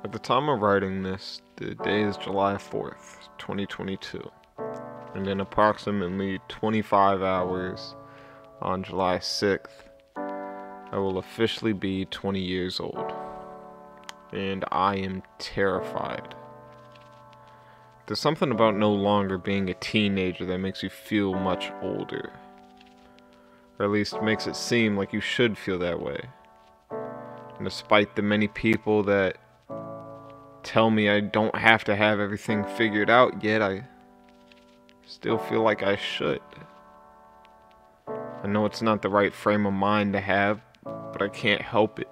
At the time of writing this, the day is July 4th, 2022, and in approximately 25 hours on July 6th, I will officially be 20 years old, and I am terrified. There's something about no longer being a teenager that makes you feel much older, or at least makes it seem like you should feel that way. And despite the many people that tell me I don't have to have everything figured out yet, I still feel like I should. I know it's not the right frame of mind to have, but I can't help it.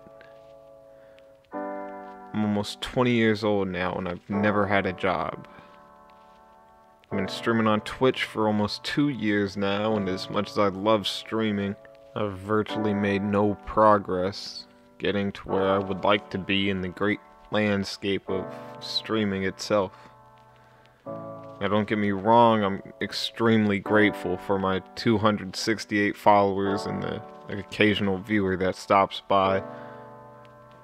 I'm almost 20 years old now and I've never had a job. I've been streaming on Twitch for almost 2 years now, and as much as I love streaming, I've virtually made no progress getting to where I would like to be in the great landscape of streaming itself. Now, don't get me wrong, I'm extremely grateful for my 268 followers and the occasional viewer that stops by.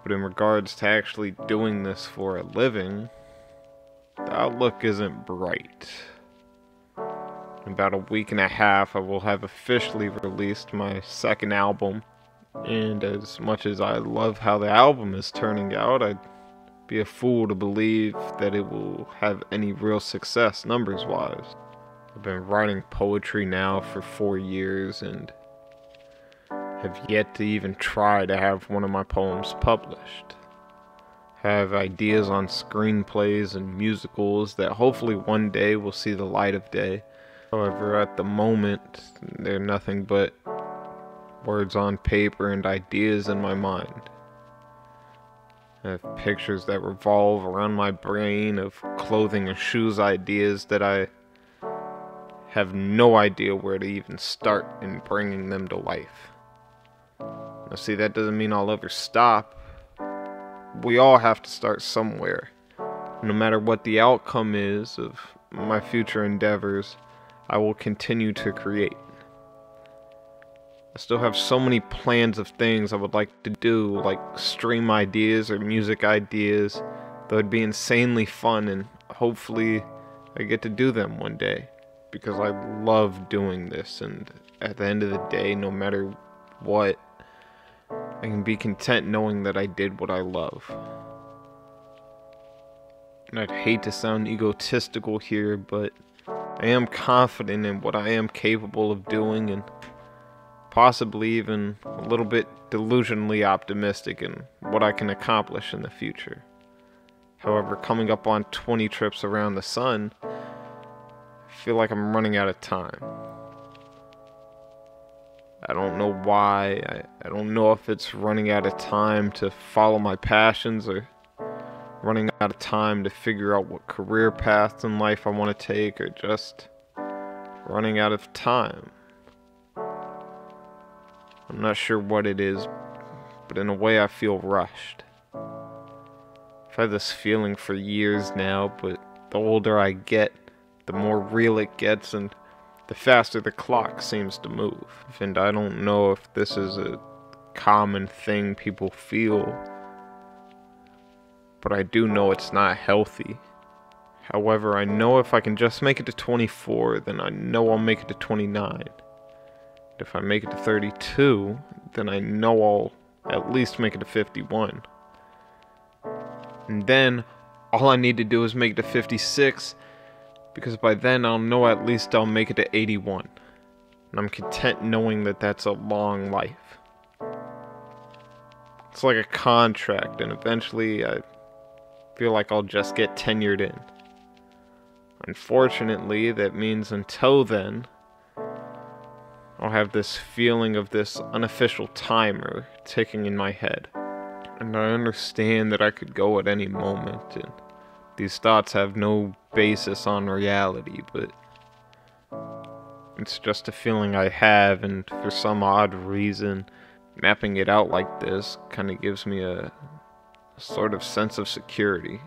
But in regards to actually doing this for a living, the outlook isn't bright. In about a week and a half, I will have officially released my second album, and as much as I love how the album is turning out, I'd be a fool to believe that it will have any real success numbers-wise. I've been writing poetry now for 4 years and have yet to even try to have one of my poems published. I have ideas on screenplays and musicals that hopefully one day will see the light of day. However, at the moment, they're nothing but words on paper and ideas in my mind. I have pictures that revolve around my brain of clothing and shoes ideas that I have no idea where to even start in bringing them to life. Now see, that doesn't mean I'll ever stop. We all have to start somewhere. No matter what the outcome is of my future endeavors, I will continue to create. I still have so many plans of things I would like to do, like stream ideas or music ideas, that would be insanely fun, and hopefully I get to do them one day, because I love doing this, and at the end of the day, no matter what, I can be content knowing that I did what I love. And I'd hate to sound egotistical here, but I am confident in what I am capable of doing, and possibly even a little bit delusionally optimistic in what I can accomplish in the future. However, coming up on 20 trips around the sun, I feel like I'm running out of time. I don't know why. I don't know if it's running out of time to follow my passions or running out of time to figure out what career paths in life I want to take, or just running out of time. I'm not sure what it is, but in a way I feel rushed. I've had this feeling for years now, but the older I get, the more real it gets, and the faster the clock seems to move. And I don't know if this is a common thing people feel, but I do know it's not healthy. However, I know if I can just make it to 24, then I know I'll make it to 29. If I make it to 32, then I know I'll at least make it to 51. And then, all I need to do is make it to 56, because by then I'll know at least I'll make it to 81. And I'm content knowing that that's a long life. It's like a contract, and eventually I feel like I'll just get tenured in. Unfortunately, that means until then, I'll have this feeling of this unofficial timer ticking in my head. And I understand that I could go at any moment, and these thoughts have no basis on reality, but it's just a feeling I have, and for some odd reason, mapping it out like this kind of gives me a sort of sense of security.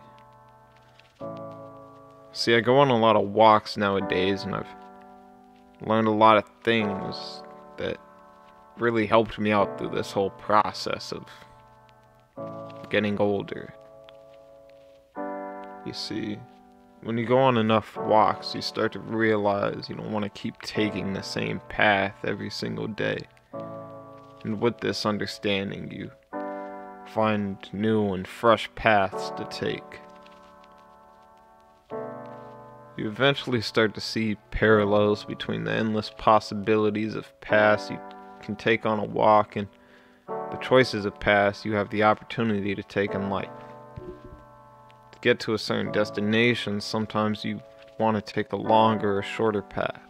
See, I go on a lot of walks nowadays, and I've learned a lot of things that really helped me out through this whole process of getting older. You see, when you go on enough walks, you start to realize you don't want to keep taking the same path every single day. And with this understanding, you find new and fresh paths to take. You eventually start to see parallels between the endless possibilities of paths you can take on a walk and the choices of paths you have the opportunity to take in life. To get to a certain destination, sometimes you want to take a longer or shorter path.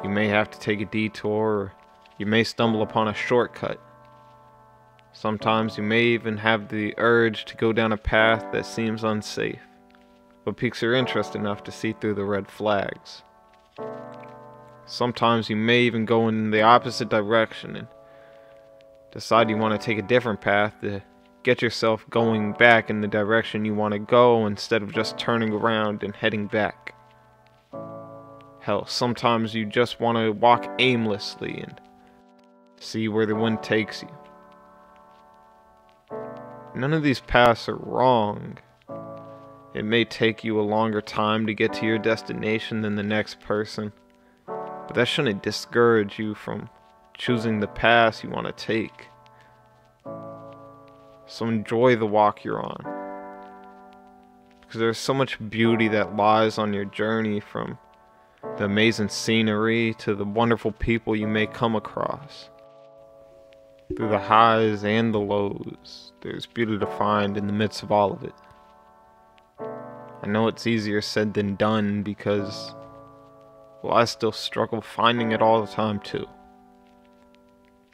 You may have to take a detour, or you may stumble upon a shortcut. Sometimes you may even have the urge to go down a path that seems unsafe, but piques your interest enough to see through the red flags. Sometimes you may even go in the opposite direction and decide you want to take a different path to get yourself going back in the direction you want to go instead of just turning around and heading back. Hell, sometimes you just want to walk aimlessly and see where the wind takes you. None of these paths are wrong. It may take you a longer time to get to your destination than the next person, but that shouldn't discourage you from choosing the path you want to take. So enjoy the walk you're on, because there's so much beauty that lies on your journey, from the amazing scenery to the wonderful people you may come across. Through the highs and the lows, there's beauty to find in the midst of all of it. I know it's easier said than done because, well, I still struggle finding it all the time too.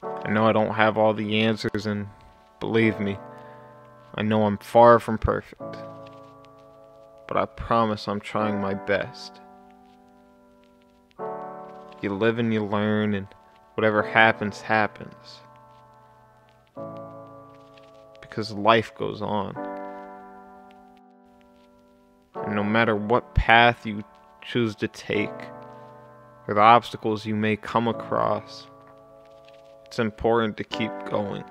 I know I don't have all the answers, and believe me, I know I'm far from perfect. But I promise I'm trying my best. You live and you learn, and whatever happens, happens. Because life goes on. And no matter what path you choose to take, or the obstacles you may come across, it's important to keep going.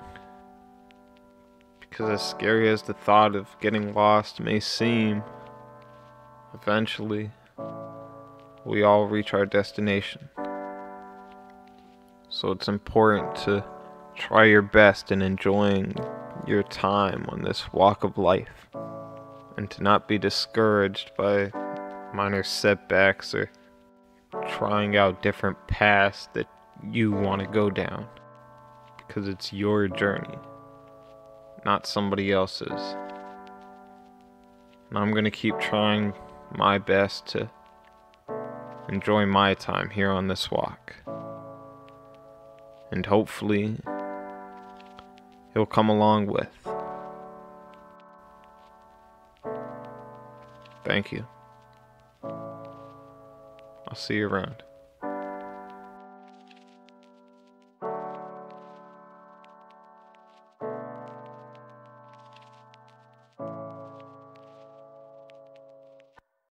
Because as scary as the thought of getting lost may seem, eventually, we all reach our destination. So it's important to try your best in enjoying your time on this walk of life, and to not be discouraged by minor setbacks or trying out different paths that you want to go down, because it's your journey, not somebody else's. And I'm going to keep trying my best to enjoy my time here on this walk. And hopefully, you'll come along with. Thank you. I'll see you around.